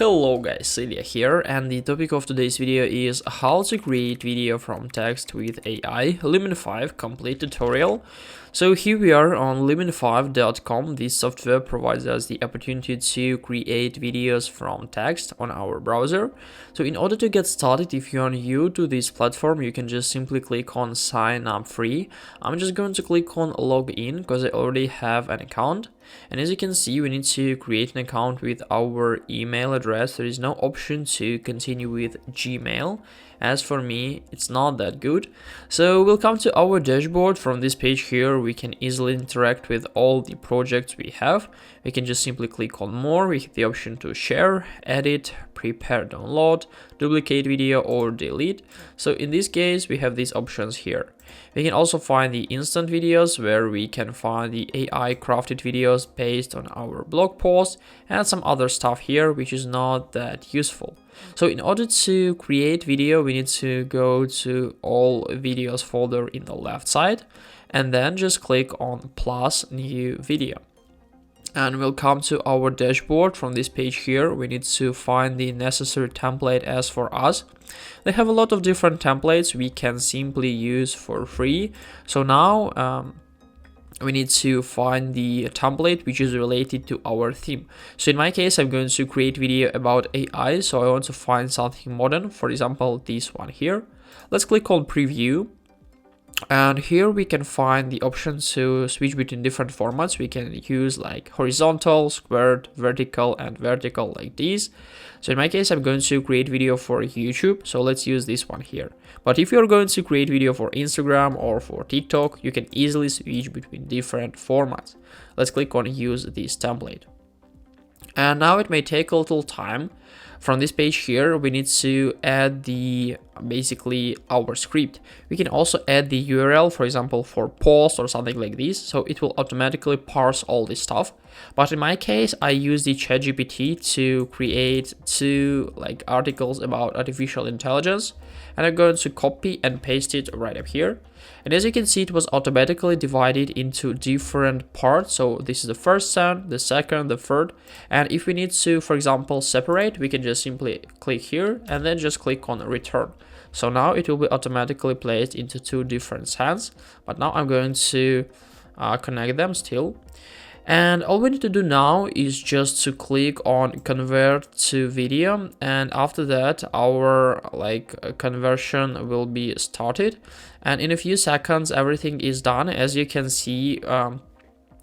Hello guys, Celia here, and the topic of today's video is how to create video from text with AI, Lumen5 complete tutorial. So here we are on Lumen5.com. This software provides us the opportunity to create videos from text on our browser. So in order to get started, if you are new to this platform, you can just simply click on sign up free. I'm just going to click on login because I already have an account. And as you can see, we need to create an account with our email address. There is no option to continue with Gmail. As for me, it's not that good. So we'll come to our dashboard. From this page here, we can easily interact with all the projects we have. We can just simply click on more. We have the option to share, edit, prepare, download, duplicate video, or delete. So in this case, we have these options here. We can also find the instant videos where we can find the AI crafted videos based on our blog post and some other stuff here which is not that useful. So in order to create video, we need to go to all videos folder in the left side and then just click on plus new video. And we'll come to our dashboard. From this page here, we need to find the necessary template as for us. They have a lot of different templates we can simply use for free. So now we need to find the template which is related to our theme. So in my case, I'm going to create video about AI. So I want to find something modern, for example, this one here. Let's click on preview. And here we can find the option to switch between different formats. We can use like horizontal, squared, vertical, and vertical like these. So in my case, I'm going to create video for YouTube. So let's use this one here. But if you're going to create video for Instagram or for TikTok, you can easily switch between different formats. Let's click on use this template. And now it may take a little time. From this page here, we need to add basically our script. We can also add the URL, for example, for post or something like this. So it will automatically parse all this stuff. But in my case, I use the ChatGPT to create two articles about artificial intelligence. And I'm going to copy and paste it right up here. And as you can see, it was automatically divided into different parts. So this is the first sound, the second, the third. And if we need to, for example, separate, we can just simply click here and then just click on return. So now it will be automatically placed into two different sounds. But now I'm going to connect them still. And all we need to do now is just to click on convert to video, and after that our conversion will be started, and in a few seconds everything is done. As you can see,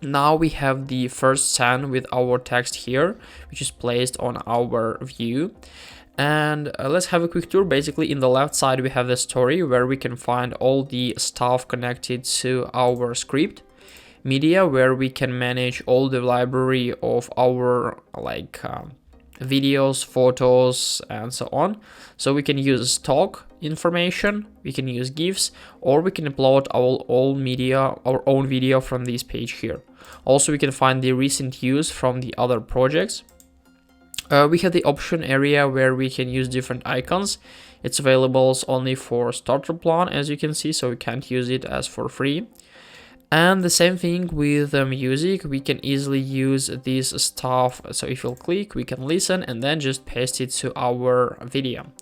now we have the first scene with our text here, which is placed on our view. And let's have a quick tour. Basically in the left side we have the story where we can find all the stuff connected to our script. Media, where we can manage all the library of our videos, photos, and so on. So we can use stock information, we can use GIFs, or we can upload our own video from this page here. Also, we can find the recent use from the other projects. We have the option area where we can use different icons. It's available only for starter plan, as you can see, so we can't use it as for free. And the same thing with music, we can easily use this stuff. So if you'll click, we can listen and then just paste it to our video.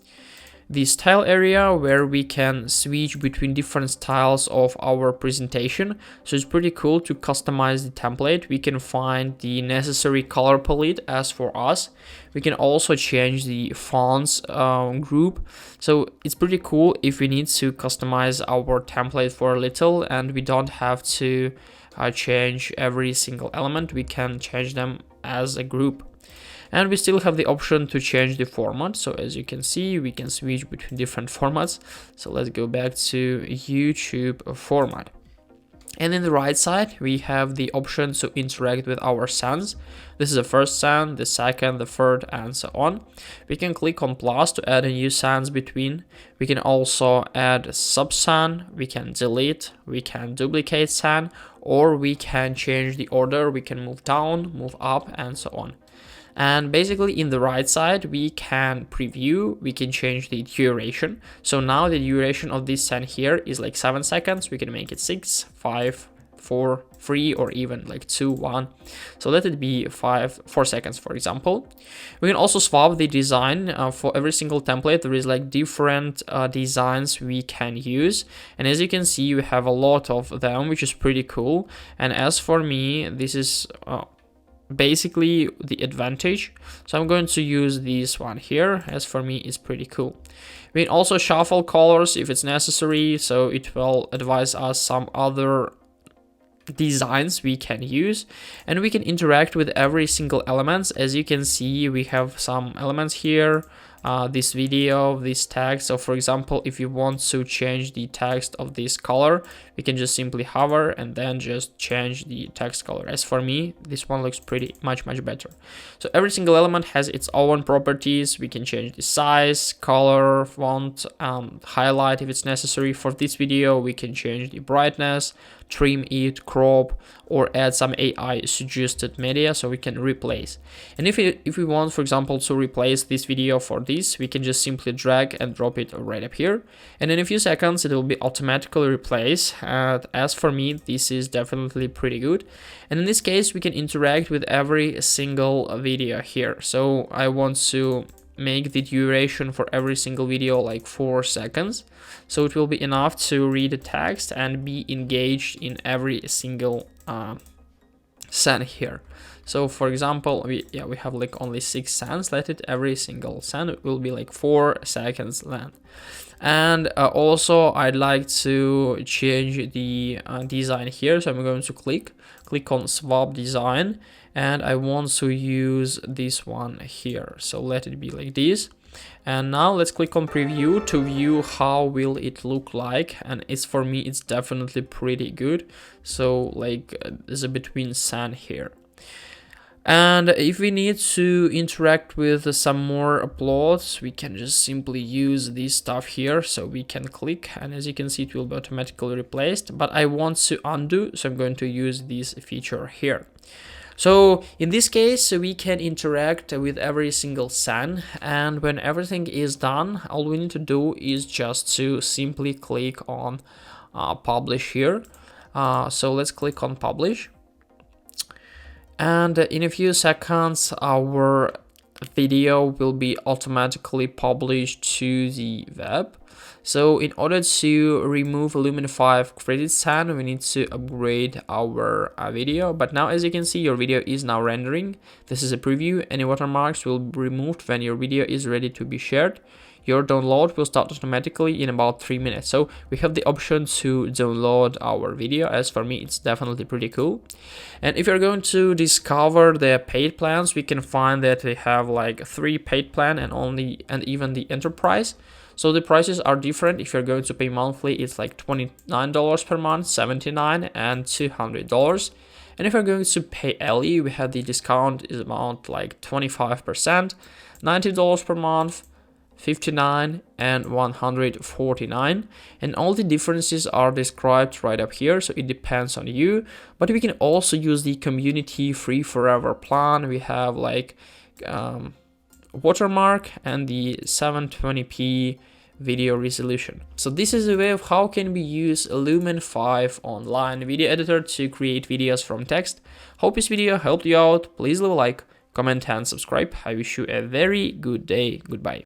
The style area where we can switch between different styles of our presentation. So it's pretty cool to customize the template. We can find the necessary color palette as for us. We can also change the fonts group. So it's pretty cool if we need to customize our template for a little and we don't have to change every single element. We can change them as a group. And we still have the option to change the format. So as you can see, we can switch between different formats. So let's go back to YouTube format. And in the right side, we have the option to interact with our sounds. This is the first sound, the second, the third, and so on. We can click on plus to add a new sounds between. We can also add sub sound, we can delete, we can duplicate sound, or we can change the order. We can move down, move up, and so on. And basically in the right side, we can preview, we can change the duration. So now the duration of this scene here is like 7 seconds. We can make it 6, 5, 4, 3, or even like 2, 1. So let it be 4 seconds, for example. We can also swap the design for every single template. There is like different designs we can use, and as you can see, we have a lot of them, which is pretty cool. And as for me, this is basically the advantage, so I'm going to use this one here. As for me, it's pretty cool. We can also shuffle colors if it's necessary, so it will advise us some other designs we can use, and we can interact with every single elements. As you can see, we have some elements here, this video, this text. So for example, if you want to change the text of this color, we can just simply hover and then just change the text color. As for me, this one looks pretty much better. So every single element has its own properties. We can change the size, color, font, highlight if it's necessary. For this video, we can change the brightness, trim it, crop, or add some AI suggested media, so we can replace. And if we want, for example, to replace this video for this, we can just simply drag and drop it right up here, and in a few seconds it will be automatically replaced. As for me, this is definitely pretty good. And in this case, we can interact with every single video here. So I want to make the duration for every single video like 4 seconds, so it will be enough to read the text and be engaged in every single scene here. So for example, we have like only 6 scenes. Let it every single scene will be like 4 seconds length. And also I'd like to change the design here, so I'm going to click on swap design, and I want to use this one here. So let it be like this. And now let's click on preview to view how will it look like. And it's, for me, it's definitely pretty good. So like there's a between scene here. And if we need to interact with some more uploads, we can just simply use this stuff here. So we can click, and as you can see, it will be automatically replaced, but I want to undo, so I'm going to use this feature here. So in this case, we can interact with every single scene, and when everything is done, all we need to do is just to simply click on publish here. So let's click on publish. And in a few seconds, our video will be automatically published to the web. So in order to remove Lumen5 credit scene, we need to upgrade our video. But now, as you can see, your video is now rendering. This is a preview. Any watermarks will be removed when your video is ready to be shared. Your download will start automatically in about 3 minutes. So we have the option to download our video. As for me, it's definitely pretty cool. And if you're going to discover the paid plans, we can find that we have like 3 paid plan and even the enterprise. So the prices are different. If you're going to pay monthly, it's like $29 per month, $79, and $200. And if you're going to pay yearly, we have the discount is about like 25%, $90 per month, $59 and $149, and all the differences are described right up here, so it depends on you. But we can also use the community free forever plan. We have like watermark and the 720p video resolution. So this is a way of how can we use Lumen5 online video editor to create videos from text. Hope this video helped you out. Please leave a like, comment and subscribe. I wish you a very good day. Goodbye.